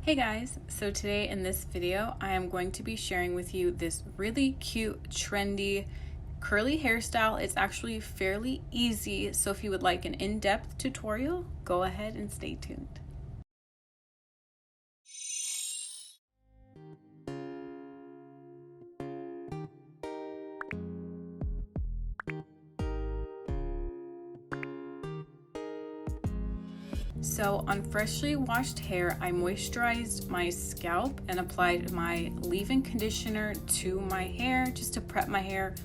Hey guys, so today in this video I am going to be sharing with you this really cute, trendy, curly hairstyle. It's actually fairly easy, so if you would like an in-depth tutorial, go ahead and stay tuned. So on freshly washed hair, I moisturized my scalp and applied my leave-in conditioner to my hair just to prep my hair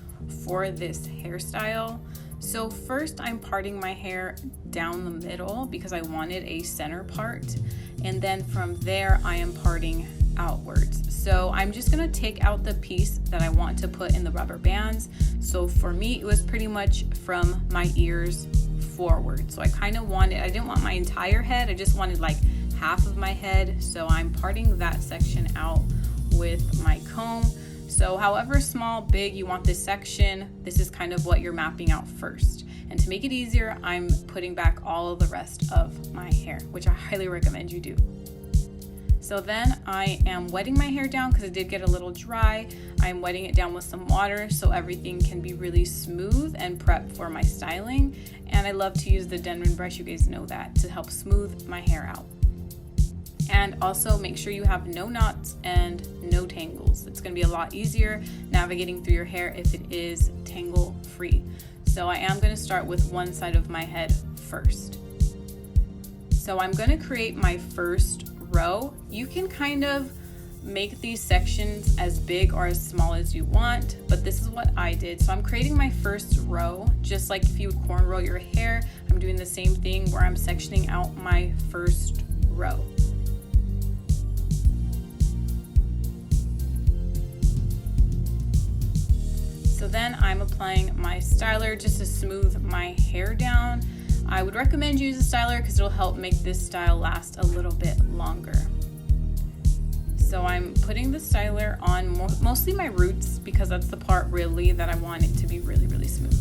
for this hairstyle. So first I'm parting my hair down the middle because I wanted a center part, and then from there I am parting outwards. So I'm just gonna take out the piece that I want to put in the rubber bands. So for me it was pretty much from my ears forward. So I didn't want my entire head, I just wanted like half of my head. So I'm parting that section out with my comb. So however small, big you want this section, this is kind of what you're mapping out first. And to make it easier, I'm putting back all of the rest of my hair, which I highly recommend you do. So then I am wetting my hair down because it did get a little dry. I'm wetting it down with some water so everything can be really smooth and prep for my styling. And I love to use the Denman brush, you guys know that, to help smooth my hair out. And also make sure you have no knots and no tangles. It's going to be a lot easier navigating through your hair if it is tangle free. So I am going to start with one side of my head first. So I'm going to create my first row. You can kind of make these sections as big or as small as you want, but this is what I did. So I'm creating my first row, just like if you would cornrow your hair. I'm doing the same thing where I'm sectioning out my first row. So then I'm applying my styler just to smooth my hair down. I would recommend you use a styler because it'll help make this style last a little bit longer. So I'm putting the styler on mostly my roots because that's the part really that I want it to be really, really smooth.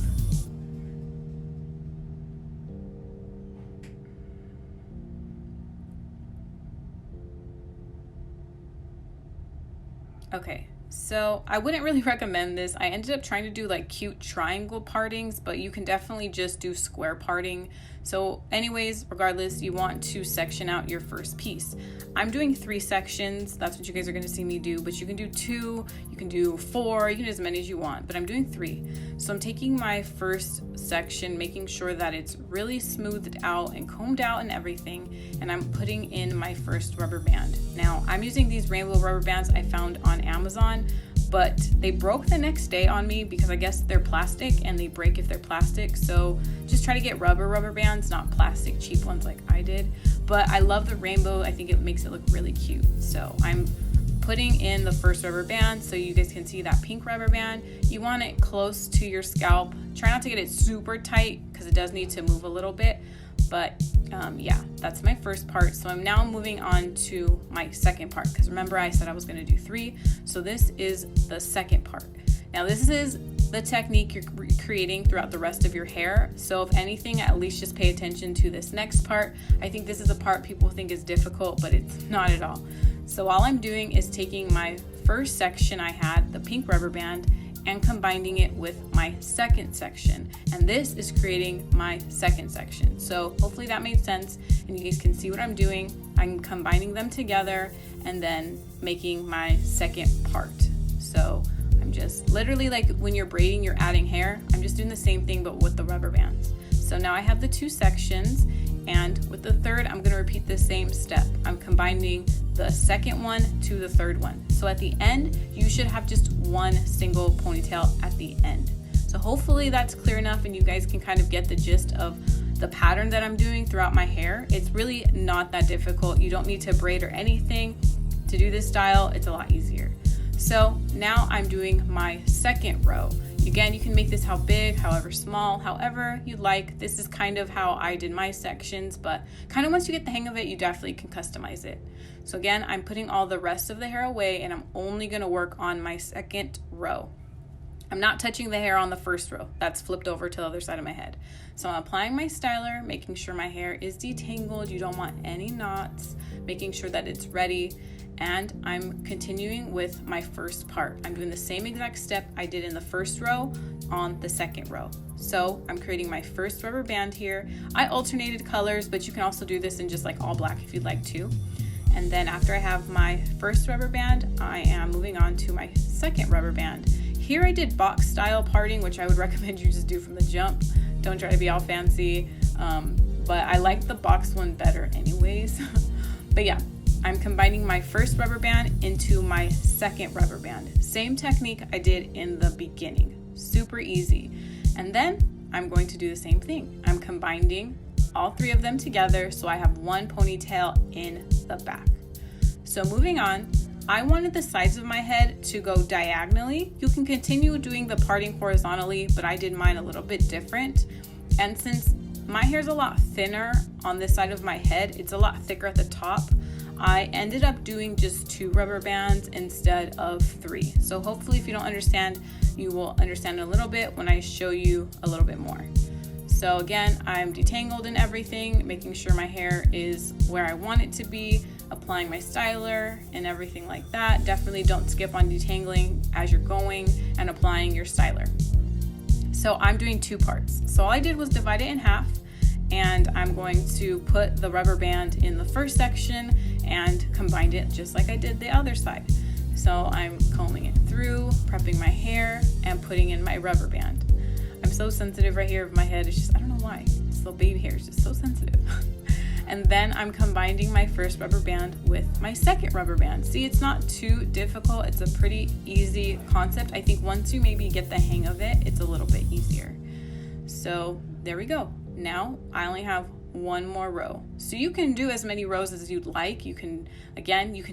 Okay. So I wouldn't really recommend this. I ended up trying to do like cute triangle partings, but you can definitely just do square parting. So anyways, regardless, you want to section out your first piece. I'm doing 3 sections. That's what you guys are going to see me do, but you can do 2, you can do 4, you can do as many as you want, but I'm doing 3. So I'm taking my first section, making sure that it's really smoothed out and combed out and everything, and I'm putting in my first rubber band. Now I'm using these rainbow rubber bands I found on Amazon, but they broke the next day on me because I guess they're plastic and they break if they're plastic. So just try to get rubber bands, not plastic cheap ones like I did. But I love the rainbow. I think it makes it look really cute. So I'm putting in the first rubber band so you guys can see that pink rubber band. You want it close to your scalp. Try not to get it super tight because it does need to move a little bit. But yeah, that's my first part. So I'm now moving on to my second part because remember I said I was going to do 3. So this is the second part. Now this is the technique you're creating throughout the rest of your hair. So if anything, at least just pay attention to this next part. I think this is a part people think is difficult, but it's not at all. So all I'm doing is taking my first section I had, the pink rubber band, and combining it with my second section, and this is creating my second section. So hopefully that made sense and you guys can see what I'm doing. I'm combining them together and then making my second part. So I'm just literally like when you're braiding, you're adding hair. I'm just doing the same thing but with the rubber bands. So now I have the 2 sections, and with the third I'm going to repeat the same step. I'm combining the second one to the third one. So at the end, you should have just one single ponytail at the end. So hopefully that's clear enough and you guys can kind of get the gist of the pattern that I'm doing throughout my hair. It's really not that difficult. You don't need to braid or anything to do this style. It's a lot easier. So now I'm doing my second row. Again, you can make this how big, however small, however you'd like. This is kind of how I did my sections, but kind of once you get the hang of it, you definitely can customize it. So again, I'm putting all the rest of the hair away and I'm only going to work on my second row. I'm not touching the hair on the first row. That's flipped over to the other side of my head. So I'm applying my styler, making sure my hair is detangled. You don't want any knots, making sure that it's ready. And I'm continuing with my first part. I'm doing the same exact step I did in the first row on the second row. So I'm creating my first rubber band here. I alternated colors, but you can also do this in just like all black if you'd like to. And then after I have my first rubber band, I am moving on to my second rubber band. Here I did box style parting, which I would recommend you just do from the jump. Don't try to be all fancy, but I like the box one better anyways. But yeah, I'm combining my first rubber band into my second rubber band. Same technique I did in the beginning. Super easy. And then I'm going to do the same thing. I'm combining all three of them together so I have one ponytail in the back. So moving on, I wanted the sides of my head to go diagonally. You can continue doing the parting horizontally, but I did mine a little bit different. And since my hair is a lot thinner on this side of my head, it's a lot thicker at the top, I ended up doing just 2 rubber bands instead of 3. So hopefully if you don't understand, you will understand a little bit when I show you a little bit more. So again, I'm detangled and everything, making sure my hair is where I want it to be, applying my styler and everything like that. Definitely don't skip on detangling as you're going and applying your styler. So I'm doing 2 parts. So all I did was divide it in half, and I'm going to put the rubber band in the first section and combined it just like I did the other side. So I'm combing it through, prepping my hair, and putting in my rubber band. I'm so sensitive right here of my head. It's just, I don't know why. This little baby hair is just so sensitive. And then I'm combining my first rubber band with my second rubber band. See, it's not too difficult. It's a pretty easy concept. I think once you maybe get the hang of it, it's a little bit easier. So there we go. Now I only have 1 more row. So you can do as many rows as you'd like. You can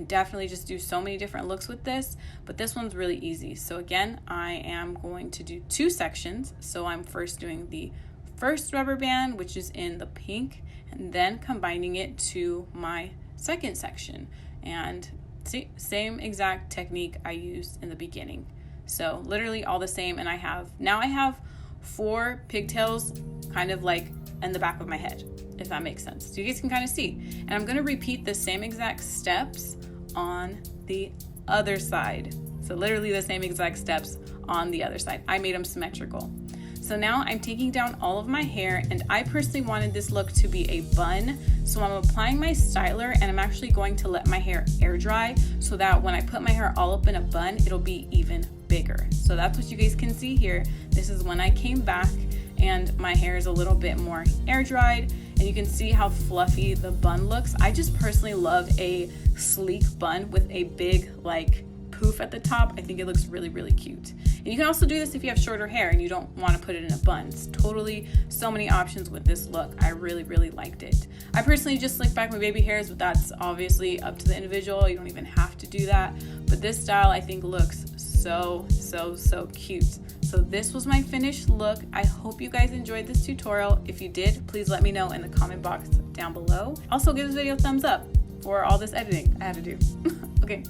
definitely just do so many different looks with this, but this one's really easy. So again, I am going to do 2 sections. So I'm first doing the first rubber band, which is in the pink, and then combining it to my second section. And see, same exact technique I used in the beginning. So literally all the same. And I have 4 pigtails kind of like in the back of my head, if that makes sense. So you guys can kind of see. And I'm gonna repeat the same exact steps on the other side. So literally the same exact steps on the other side. I made them symmetrical. So now I'm taking down all of my hair, and I personally wanted this look to be a bun. So I'm applying my styler, and I'm actually going to let my hair air dry so that when I put my hair all up in a bun, it'll be even bigger. So that's what you guys can see here. This is when I came back and my hair is a little bit more air dried, and you can see how fluffy the bun looks. I just personally love a sleek bun with a big like poof at the top. I think it looks really, really cute. And you can also do this if you have shorter hair and you don't want to put it in a bun. It's totally so many options with this look. I really, really liked it. I personally just slicked back my baby hairs, but that's obviously up to the individual. You don't even have to do that. But this style I think looks so cute. So this was my finished look. I hope you guys enjoyed this tutorial. If you did, please let me know in the comment box down below. Also give this video a thumbs up for all this editing I had to do. Okay.